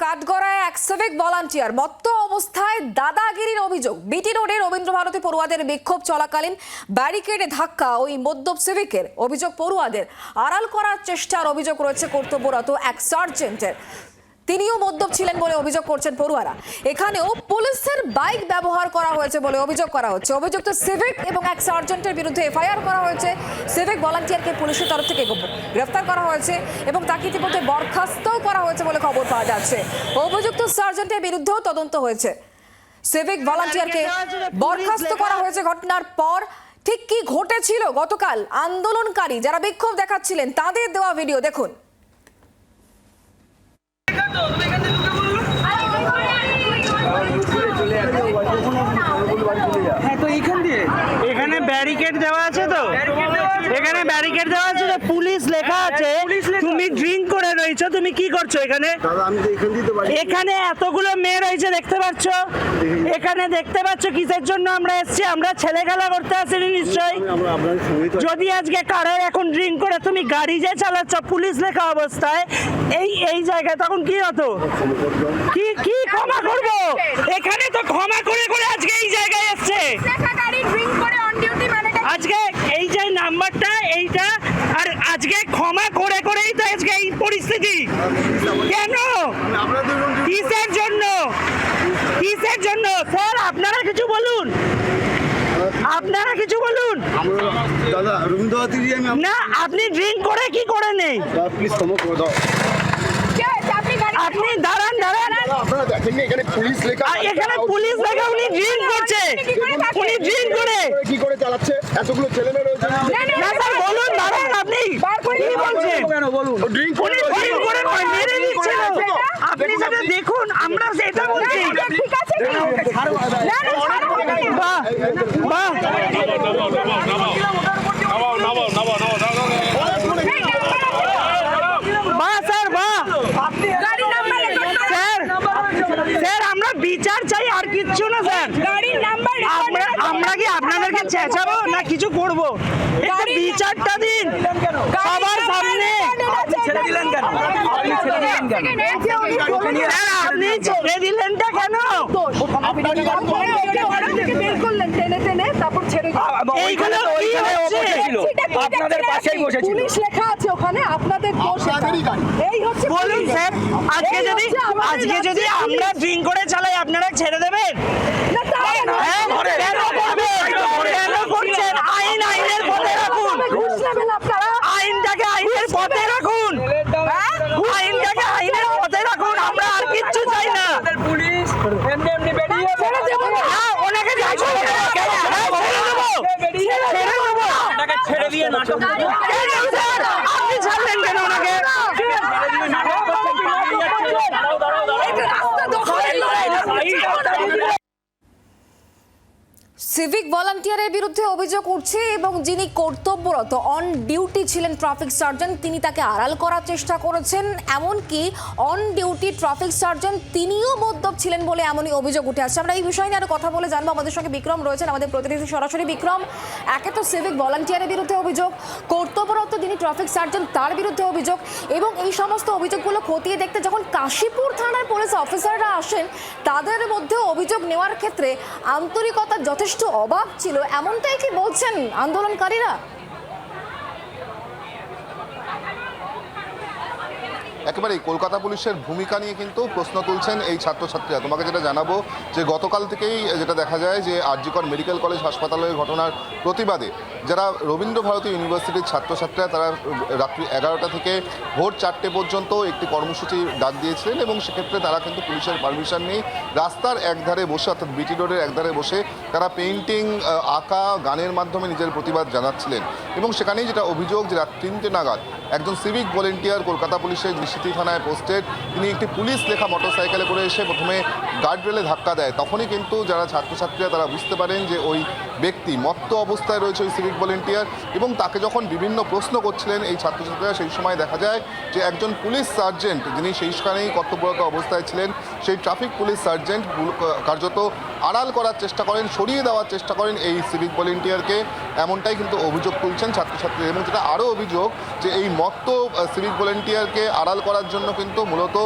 কাঠগড়ায় এক civic volunteer মত্ত অবস্থায় দাদাগিরির অভিযোগ। বিটি রোডে রবীন্দ্রভারতী পড়ুয়াদের বিক্ষোভ চলাকালীন ব্যারিকেডে ধাক্কা ওই মদ্যপ সিভিকের। অভিযোগ পড়ুয়াদের আড়াল করার চেষ্টার অভিযোগ রয়েছে কর্তব্যরত এক সার্জেন্টের। তিনিও মদ্যপ ছিলেন বলে অভিযোগ করছেন পড়ুয়ারা। এখানেও পুলিশের বাইক ব্যবহার করা হয়েছে বলে অভিযোগ করা হচ্ছে। অভিযুক্ত সিভিক এবং এক সার্জেন্টের বিরুদ্ধে এফআইআর করা হয়েছে। সিভিক ভলান্টিয়ারকে পুলিশের তরফ থেকে গ্রেফতার করা হয়েছে এবং তাকে ইতিমধ্যে বরখাস্তও করা হয়েছে বলে খবর পাওয়া যাচ্ছে। অভিযুক্ত সার্জেন্টের বিরুদ্ধেও তদন্ত হয়েছে। সিভিক ভলান্টিয়ারকে বরখাস্ত করা হয়েছে ঘটনার পর। ঠিক কি ঘটেছিল গতকাল আন্দোলনকারী যারা বিক্ষোভ দেখাচ্ছিলেন তাদের দেওয়া ভিডিও দেখুন। এখানে ব্যারিকেড দেওয়া আছে তো, এখানে ব্যারিকেড দেওয়া আছে তো, পুলিশ লেখা আছে। তুমি ড্রিঙ্ক করে রয়েছো, তুমি কি করছো এখানে? এখানে এতগুলো মেয়ে রয়েছে দেখতে পাচ্ছ, এখানে দেখতে পাচ্ছ কিসের জন্য আমরা এসেছি? আমরা ছেলে খেলা করতে আসিনি নিশ্চয়ই। যদি আজকে কারায় এখন ড্রিঙ্ক করে তুমি গাড়ি যে চালাচ্ছ পুলিশ লেখা অবস্থায় এই জায়গায়, তখন কি হতো? কি ক্ষমা করবো? এখানে তো ক্ষমা করে করে আজকে এই জায়গায় এসছে। আজকে এই যে নাম্বারটা এইটা, আর আজকে ক্ষমা করে করেই তো আজকে এই পরিস্থিতি। কেন? কিসের জন্য? কিসের জন্য? স্যার আপনারা কিছু বলুন, আপনারা কিছু বলুন। দাদা রবীন্দ্রভারতী না, আপনি ড্রিঙ্ক করে কি করে নেই? প্লিজ ক্ষমা করে দাও। আপনি দাঁড়ান দাঁড়ান, আপনারা দেখেন না এখানে পুলিশ লেখা, এখানে পুলিশ লেখা। উনি ড্রিঙ্ক করছে, উনি ড্রিঙ্ক করে কি করে চালাচ্ছে? এতগুলো ছেলেমেয়ে রয়েছে। না স্যার বলুন, দাঁড়ান। আপনি কি বলছেন? ড্রিঙ্ক উনি ড্রিঙ্ক করে নয়, মেরে দিচ্ছিল। আপনি সেটা দেখুন, আমরা সেটা বলছি। বাহ বাহ, বাহ স্যার, বাহ স্যার, আমরা বিচার চাই, আর কিচ্ছু না স্যার। আমরা কি আপনাদেরকে চেঁচাবো না কিছু করবো? একটু বিচারটা দিন সবার সামনে। ছেড়ে দিলেনটা কেন? আপনাদের পাশেই বসেছিল, পুলিশ লেখা আছে ওখানে, আপনাদের দোষ। এই হচ্ছে বলুন স্যার, আজকে যদি আমরা ড্রিঙ্ক করে চালাই আপনারা ছেড়ে দেবেন? কেন করছেন? আইন আইনের পথে রাখুন, আইনটাকে আইনের পথে রাখুন, আইনটাকে আইনের পথে রাখুন। আমরা আর কিচ্ছু চাই না। পুলিশ এমনি এমনি বেরিয়ে ওনাকে ছেড়ে দিয়ে নাটক আপনি ছাড়লেন কেন ওনাকে? সিভিক ভলান্টিয়ারের বিরুদ্ধে অভিযোগ উঠছে এবং যিনি কর্তব্যরত অন ডিউটি ছিলেন ট্রাফিক সার্জেন্ট, তিনি তাকে আড়াল করার চেষ্টা করেছেন। এমনকি অন ডিউটি ট্রাফিক সার্জেন্ট তিনিও মদ্যপ ছিলেন বলে এমনই অভিযোগ উঠে আসছে। আমরা এই বিষয় নিয়ে আরো কথা বলে জানবো। আমাদের সঙ্গে বিক্রম রয়েছেন, আমাদের প্রতিনিধি সরাসরি। বিক্রম, একে তো সিভিক ভলান্টিয়ারের বিরুদ্ধে অভিযোগ, কর্তব্যরত যিনি ট্রাফিক সার্জেন্ট তার বিরুদ্ধে অভিযোগ, এবং এই সমস্ত অভিযোগগুলো খতিয়ে দেখতে যখন কাশীপুর থানার পুলিশ অফিসাররা আসেন তাদের মধ্যে অভিযোগ নেওয়ার ক্ষেত্রে আন্তরিকতার যথেষ্ট অভাব ছিল, এমনটাই কি বলছেন আন্দোলনকারীরা? একেবারেই কলকাতা পুলিশের ভূমিকা নিয়ে কিন্তু প্রশ্ন তুলছেন এই ছাত্রছাত্রীরা। তোমাকে যেটা জানাবো যে গতকাল থেকেই যেটা দেখা যায় যে আরজিকর মেডিকেল কলেজ হাসপাতালের ঘটনার প্রতিবাদে যারা রবীন্দ্রভারতী ইউনিভার্সিটির ছাত্রছাত্রীরা তারা রাত্রি 11টা থেকে ভোর 4টে পর্যন্ত একটি কর্মসূচি ডাক দিয়েছিলেন এবং সেক্ষেত্রে তারা কিন্তু পুলিশের পারমিশন নিয়ে রাস্তার একধারে বসে, অর্থাৎ বিটি রোডের একধারে বসে তারা পেইন্টিং, আঁকা, গানের মাধ্যমে নিজের প্রতিবাদ জানাচ্ছিলেন। এবং সেখানেই যেটা অভিযোগ যে রাত 3টে নাগাদ একজন সিভিক ভলেন্টিয়ার কলকাতা পুলিশের নিশিতি থানায় পোস্টেড, তিনি একটি পুলিশ লেখা মোটরসাইকেলে করে এসে প্রথমে গার্ডরেলে ধাক্কা দেয়। তখনই কিন্তু যারা ছাত্রছাত্রীরা তারা বুঝতে পারেন যে ওই ব্যক্তি মত্ত অবস্থায় রয়েছে, ওই সিভিক ভলেন্টিয়ার, এবং তাকে যখন বিভিন্ন প্রশ্ন করছিলেন এই ছাত্রছাত্রীরা, সেই সময় দেখা যায় যে একজন পুলিশ সার্জেন্ট যিনি সেইখানেই কর্তব্যরত অবস্থায় ছিলেন, সেই ট্রাফিক পুলিশ সার্জেন্ট কার্যত আড়াল করার চেষ্টা করেন, সরিয়ে দেওয়ার চেষ্টা করেন এই সিভিক ভলেন্টিয়ারকে। এমনটাই কিন্তু অভিযোগ তুলছেন ছাত্রছাত্রী। এবং যেটা আরও অভিযোগ যে এই মত্ত সিভিক ভলেন্টিয়ারকে আড়াল করার জন্য কিন্তু মূলত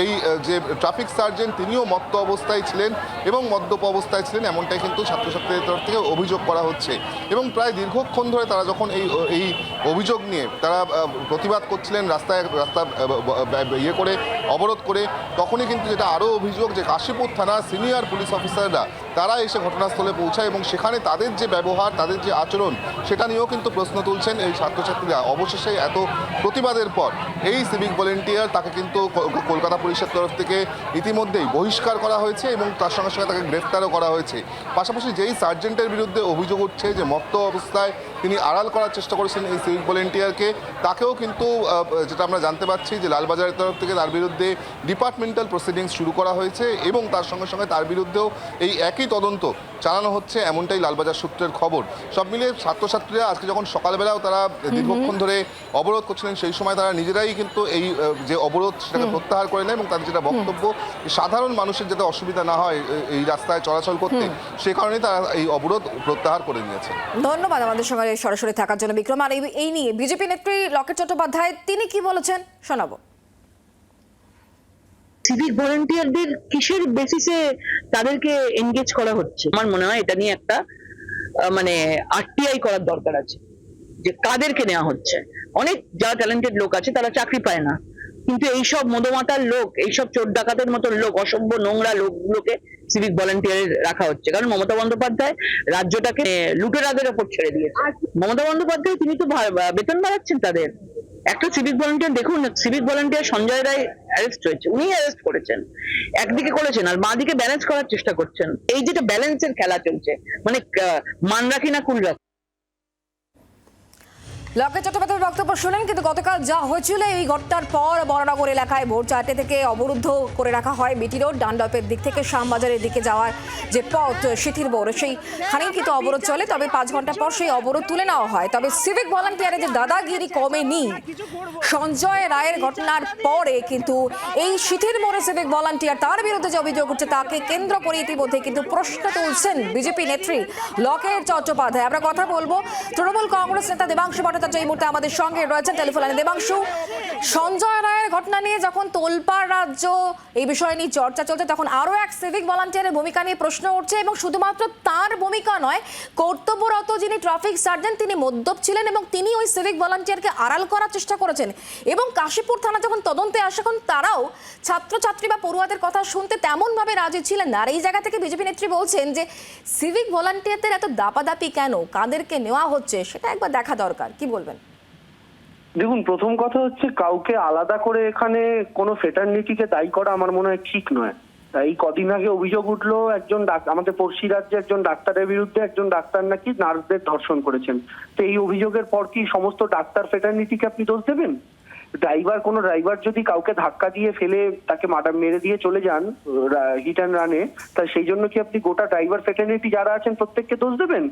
এই যে ট্রাফিক সার্জেন্ট তিনিও মত্ত অবস্থায় ছিলেন এবং মদ্যপ অবস্থায় ছিলেন, এমনটাই কিন্তু ছাত্রছাত্রীদের তরফ থেকে অভিযোগ করা হচ্ছে। এবং প্রায় দীর্ঘক্ষণ ধরে তারা যখন এই অভিযোগ নিয়ে তারা প্রতিবাদ করছিলেন, রাস্তা করে অবরোধ করে, তখনই কিন্তু যেটা আরও অভিযোগ যে কাশীপুর থানার সিনিয়র পুলিশ অফিসাররা তারা এসে ঘটনাস্থলে পৌঁছায় এবং সেখানে তাদের যে ব্যবহার, তাদের যে আচরণ, সেটা নিয়েও কিন্তু প্রশ্ন তুলছেন এই ছাত্রছাত্রীরা। অবশেষে এত প্রতিবাদের পর এই সিভিক ভলেন্টিয়ার তাকে কিন্তু কলকাতা পুলিশের তরফ থেকে ইতিমধ্যেই বহিষ্কার করা হয়েছে এবং তার সঙ্গে সঙ্গে তাকে গ্রেফতারও করা হয়েছে। পাশাপাশি যেই সার্জেন্টের বিরুদ্ধে অভিযোগ উঠছে যে মত্ত অবস্থায় তিনি আড়াল করার চেষ্টা করেছেন এই সিভিক ভলেন্টিয়ারকে, তাকেও কিন্তু যেটা আমরা জানতে পারছি যে লালবাজারের তরফ থেকে তার বিরুদ্ধে ডিপার্টমেন্টাল প্রসিডিংস শুরু করা হয়েছে এবং তার সঙ্গে সঙ্গে তার বিরুদ্ধেও এই একই তদন্ত চালানো হচ্ছে, এমনটাই লালবাজার সূত্রের খবর। সব মিলিয়ে ছাত্রছাত্রীরা আজকে যখন সকালবেলাও তারা দীর্ঘক্ষণ ধরে অবরোধ করছিলেন, সেই সময় তারা নিজেরাই কিন্তু এই যে অবরোধ সেটাকে প্রত্যাহার করে নেয় এবং তাদের যেটা বক্তব্য সাধারণ মানুষের যাতে অসুবিধা না হয় এই রাস্তায় চলাচল করতে, সে কারণেই তারা এই অবরোধ প্রত্যাহার করে নিয়েছে। ধন্যবাদ আমাদের সঙ্গে সরাসরি থাকার জন্য বিক্রম। আর এই নিয়ে বিজেপি নেত্রী লকেট চট্টোপাধ্যায় তিনি কি বলেছেন শোনাবো। সিভিক ভলেন্টিয়ারদের কিসের বেসিসে তাদেরকে এনগেজ করা হচ্ছে? আমার মনে হয় এটা নিয়ে একটা মানে আরটিআই করার দরকার আছে, যে কাদেরকে নেওয়া হচ্ছে। অনেক যারা ট্যালেন্টেড লোক আছে তারা চাকরি পায় না, কিন্তু এইসব মদমাতার লোক, এইসব চোর ডাকাতের মতো লোক, অসভ্য নোংরা লোকগুলোকে সিভিক ভলেন্টিয়ারে রাখা হচ্ছে। কারণ মমতা বন্দ্যোপাধ্যায় রাজ্যটাকে লুটেরাদের ওপর ছেড়ে দিয়েছে। মমতা বন্দ্যোপাধ্যায় তিনি তো বেতন বাড়াচ্ছেন তাদের। একটা সিভিক ভলেন্টিয়ার দেখুন, civic volunteer Sanjay Roy arrest হয়েছে, উনি অ্যারেস্ট করেছেন, একদিকে করেছেন আর বাঁদিকে ব্যালেন্স করার চেষ্টা করছেন। এই যেটা ব্যালেন্সের খেলা চলছে, মানে মান রাখি না কুল রাখি। লকেট চট্টোপাধ্যায়ের বক্তব্য শুনেন, কিন্তু গতকাল যা হয়েছিল এই ঘটনার পর বরানগর এলাকায় ভোর 4টে থেকে অবরুদ্ধ করে রাখা হয় বিটি রোড। ডানডপের দিক থেকে শ্যামবাজারের দিকে যাওয়ার যে পথ সিথির বোর, সেইখানেই কিন্তু অবরোধ চলে। তবে 5 ঘন্টা পর সেই অবরোধ তুলে নেওয়া হয়। তবে সিভিক ভলান্টিয়ারের যে দাদাগিরি কমেনি। সঞ্জয় রায়ের ঘটনার পরে কিন্তু এই সিথির মোড়ে সিভিক ভলান্টিয়ার তার বিরুদ্ধে যে অভিযোগ উঠছে তাকে কেন্দ্র করে ইতিমধ্যে কিন্তু প্রশ্ন তুলছেন বিজেপি নেত্রী লকেট চট্টোপাধ্যায়। আমরা কথা বলবো তৃণমূল কংগ্রেস নেতা দেবাংশু ভট্টাচার্য এই মুহূর্তে আমাদের সঙ্গে রয়েছেন টেলিফোন লাইনে। দেবাংশু, সঞ্জয় রায়ের ঘটনা নিয়ে যখন তোলপাড় রাজ্য এই বিষয় নিয়ে চর্চা চলছে, তখন আরো এক সিভিক ভলান্টিয়ারের ভূমিকা নিয়ে প্রশ্ন উঠছে এবং শুধুমাত্র তার ভূমিকা নয়, কর্তব্যরত যিনি ট্রাফিক সার্জেন্ট তিনি মদ্যপ ছিলেন এবং তিনি ওই সিভিক ভলান্টিয়ারকে আড়াল করার চেষ্টা করেছেন। এবং কাশীপুর থানা যখন তদন্তে আসে তখন তারাও ছাত্রছাত্রী বা পড়ুয়াদের কথা শুনতে তেমনভাবে রাজি ছিলেন না। আর এই জায়গা থেকে বিজেপি নেত্রী বলছেন যে সিভিক ভলান্টিয়ারদের এত দাপাদাপি কেন, কাদেরকে নেওয়া হচ্ছে সেটা একবার দেখা দরকার। কি বলবেন? দেখুন, প্রথম কথা হচ্ছে কাউকে আলাদা করে এখানে কোনো ফেটার্নিটিকে দায়ী করা আমার মনে হয় ঠিক নয়। এই কদিন আগে অভিযোগ উঠলো একজন আমাদের পড়শি রাজ্যে একজন ডাক্তারের বিরুদ্ধে, একজন ডাক্তার নাকি নার্সদের ধর্ষণ করেছেন। তো এই অভিযোগের পর কি সমস্ত ডাক্তার ফেটার্নিটিকে আপনি দোষ দেবেন? কোনো ড্রাইভার যদি কাউকে ধাক্কা দিয়ে ফেলে তাকে মেরে দিয়ে চলে যান হিট অ্যান্ড রানে, তা সেই জন্য কি আপনি গোটা ড্রাইভার ফেটার্নিটি যারা আছেন প্রত্যেককে দোষ দেবেন?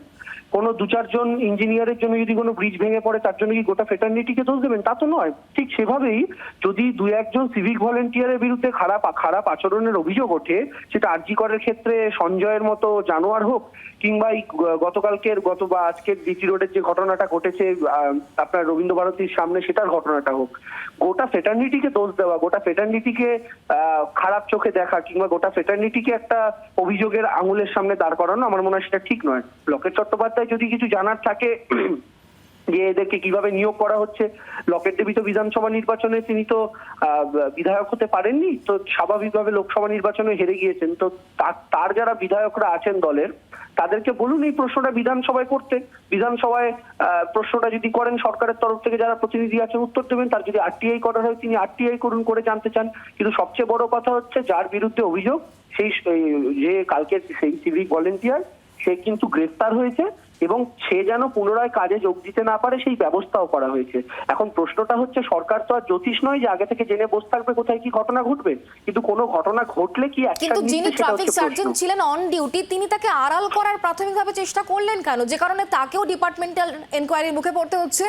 কোনো 2-4 জন ইঞ্জিনিয়ারের জন্য যদি কোনো ব্রিজ ভেঙে পড়ে তার জন্য কি গোটা ফেটার্নিটিকে দোষ দেবেন? তা তো নয়। ঠিক সেভাবেই যদি 2-1 জন সিভিক ভলেন্টিয়ারের বিরুদ্ধে খারাপ আচরণের অভিযোগ ওঠে, সেটা আরজি করের ক্ষেত্রে সঞ্জয়ের মতো জানোয়ার হোক, কিংবা এই আজকের বিটি রোডের যে ঘটনাটা ঘটেছে আপনার রবীন্দ্র ভারতীর সামনে সেটার ঘটনাটা হোক, গোটা ফেটার্নিটিকে দোষ দেওয়া, গোটা ফেটার্নিটিকে খারাপ চোখে দেখা, কিংবা গোটা ফেটার্নিটিকে একটা অভিযোগের আঙুলের সামনে দাঁড় করানো আমার মনে হয় সেটা ঠিক নয়। লকেট চট্টোপাধ্যায় যদি কিছু জানার থাকে যে এদেরকে কিভাবে নিয়োগ করা হচ্ছে, লকেট দেবী তো বিধানসভা নির্বাচনে তিনি তো বিধায়ক হতে পারেননি, তো স্বাভাবিকভাবে লোকসভা নির্বাচনে হেরে গিয়েছেন। তো তার যারা বিধায়করা আছেন দলের, তাদেরকে বলুন এই প্রশ্নটা বিধানসভায় করতে। বিধানসভায় প্রশ্নটা যদি করেন, সরকারের তরফ থেকে যারা প্রতিনিধি আছেন উত্তর দেবেন। তার যদি আরটিআই করা হয় তিনি আরটিআই করুন, করে জানতে চান। কিন্তু সবচেয়ে বড় কথা হচ্ছে যার বিরুদ্ধে অভিযোগ, সেই যে কালকে সেই সিভিক ভলেন্টিয়ার, সে কিন্তু গ্রেফতার হয়েছে এবং সে যেন পুনরায় কাজে যোগ দিতে না পারে সেই ব্যবস্থাও করা হয়েছে। এখন প্রশ্নটা হচ্ছে, সরকার তো আর জ্যোতিষ নয় যে আগে থেকে জেনে বসে থাকবে কোথায় কি ঘটনা ঘটবে, কিন্তু কোনো ঘটনা ঘটলে কি কিন্তু যিনি ট্রাফিক সার্জেন্ট ছিলেন অন ডিউটি, তিনি তাকে আড়াল করার প্রাথমিকভাবে চেষ্টা করলেন কেন, যে কারণে তাকেও ডিপার্টমেন্টাল এনকোয়ারির মুখে পড়তে হচ্ছে?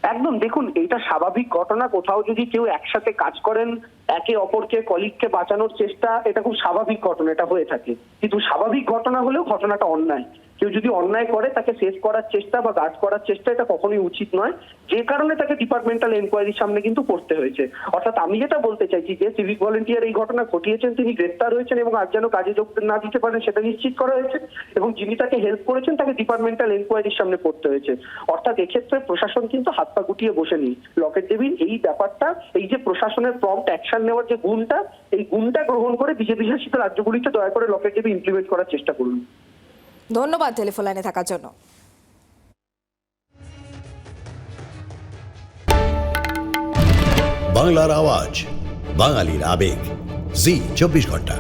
একদম, দেখুন এটা স্বাভাবিক ঘটনা। কোথাও যদি কেউ একসাথে কাজ করেন, একে অপরকে কলিগকে বাঁচানোর চেষ্টা, এটা খুব স্বাভাবিক ঘটনা, এটা হয়ে থাকে। কিন্তু স্বাভাবিক ঘটনা হলেও ঘটনাটা অন্যায়। কেউ যদি অন্যায় করে তাকে শেষ করার চেষ্টা বা গার্ড করার চেষ্টা এটা কখনোই উচিত নয়, যে কারণে তাকে ডিপার্টমেন্টাল এনকোয়ারির সামনে কিন্তু পড়তে হয়েছে। অর্থাৎ আমি যেটা বলতে চাইছি যে সিভিক ভলেন্টিয়ার এই ঘটনা ঘটিয়েছেন, তিনি গ্রেফতার হয়েছেন এবং আর যেন কাজে যোগ না দিতে পারেন সেটা নিশ্চিত করা হয়েছে, এবং যিনি তাকে হেল্প করেছেন তাকে ডিপার্টমেন্টাল এনকোয়ারির সামনে পড়তে হয়েছে। অর্থাৎ এক্ষেত্রে প্রশাসন কিন্তু হাত পা গুটিয়ে বসে নেই। লকেট দেবীর এই ব্যাপারটা, এই যে প্রশাসনের প্রম্পট অ্যাকশন নেওয়ার যে গুণটা, এই গুণটা গ্রহণ করে বিজেপি শাসিত রাজ্যগুলিতে দয়া করে লকেট দেবী ইমপ্লিমেন্ট করার চেষ্টা করুন। ধন্যবাদ টেলিফোন লাইনে থাকার জন্য। বাংলার আওয়াজ, বাঙালির আবেগ, জি 24 ঘন্টা।